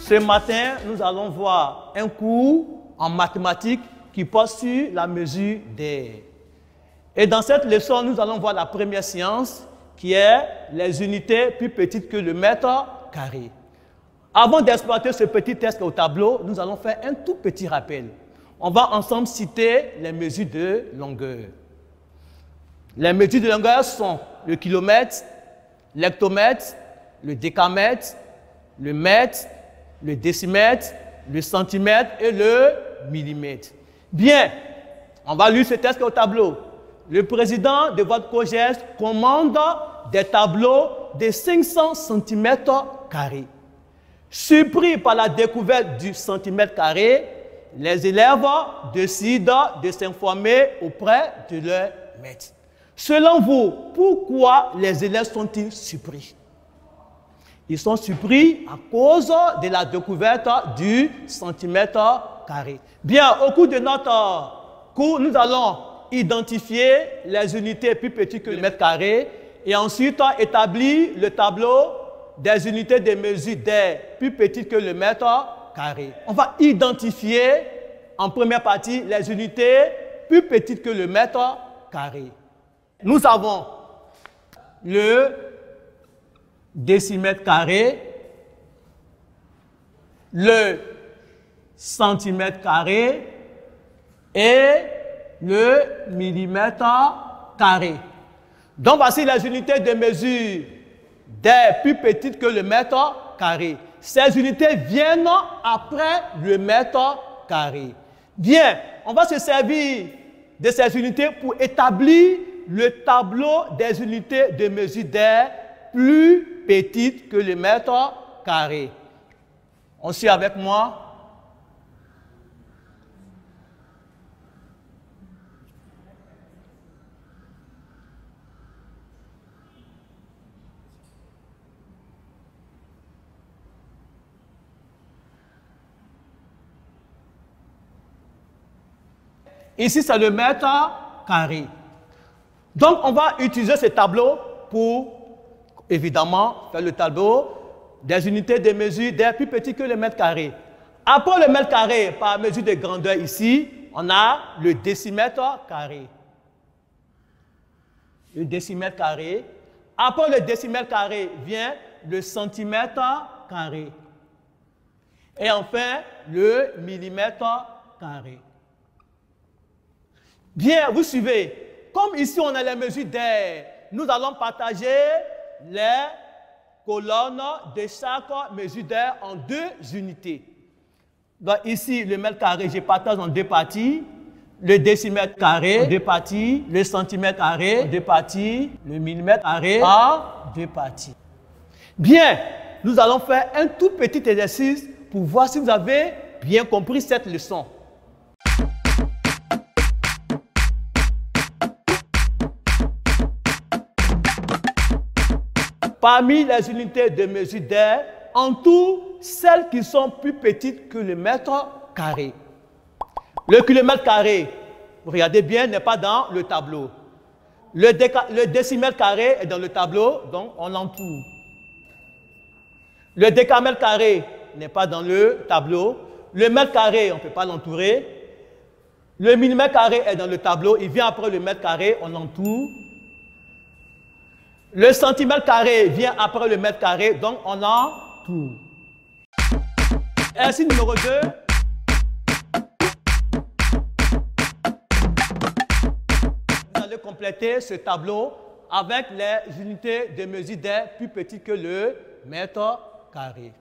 Ce matin, nous allons voir un cours en mathématiques qui porte sur la mesure d'air. Et dans cette leçon, nous allons voir la première science qui est les unités plus petites que le mètre carré. Avant d'exploiter ce petit test au tableau, nous allons faire un tout petit rappel. On va ensemble citer les mesures de longueur. Les mesures de longueur sont le kilomètre, l'hectomètre, le décamètre, le mètre, le décimètre, le centimètre et le millimètre. Bien, on va lire ce test au tableau. Le président de votre COGES commande des tableaux de 500 cm². Surpris par la découverte du centimètre carré, les élèves décident de s'informer auprès de leur maître. Selon vous, pourquoi les élèves sont-ils surpris? Ils sont surpris à cause de la découverte du centimètre carré. Bien, au cours de notre cours, nous allons identifier les unités plus petites que le mètre carré et ensuite établir le tableau des unités de mesure d'air plus petites que le mètre carré. On va identifier en première partie les unités plus petites que le mètre carré. Nous avons le décimètre carré, le centimètre carré et le millimètre carré. Donc voici les unités de mesure d'air plus petites que le mètre carré. Ces unités viennent après le mètre carré. Bien, on va se servir de ces unités pour établir le tableau des unités de mesure d'air plus petites que le mètre carré. On suit avec moi. Ici, c'est le mètre carré. Donc, on va utiliser ce tableau pour, évidemment, faire le tableau des unités de mesure d'air plus petites que le mètre carré. Après le mètre carré, par mesure de grandeur ici, on a le décimètre carré. Le décimètre carré. Après le décimètre carré vient le centimètre carré. Et enfin, le millimètre carré. Bien, vous suivez. Comme ici, on a les mesures d'air, nous allons partager les colonnes de chaque mesure d'air en deux unités. Donc ici, le mètre carré, je partage en deux parties. Le décimètre carré, en deux parties. Le centimètre carré, en deux parties. Le millimètre carré, en deux parties. Bien, nous allons faire un tout petit exercice pour voir si vous avez bien compris cette leçon. Parmi les unités de mesure d'air, en tout, celles qui sont plus petites que le mètre carré. Le kilomètre carré, regardez bien, n'est pas dans le tableau. Le décimètre carré est dans le tableau, donc on l'entoure. Le décamètre carré n'est pas dans le tableau. Le mètre carré, on ne peut pas l'entourer. Le millimètre carré est dans le tableau, il vient après le mètre carré, on l'entoure. Le centimètre carré vient après le mètre carré, donc on entoure. Exercice numéro 2. Vous allez compléter ce tableau avec les unités de mesure d'air plus petites que le mètre carré.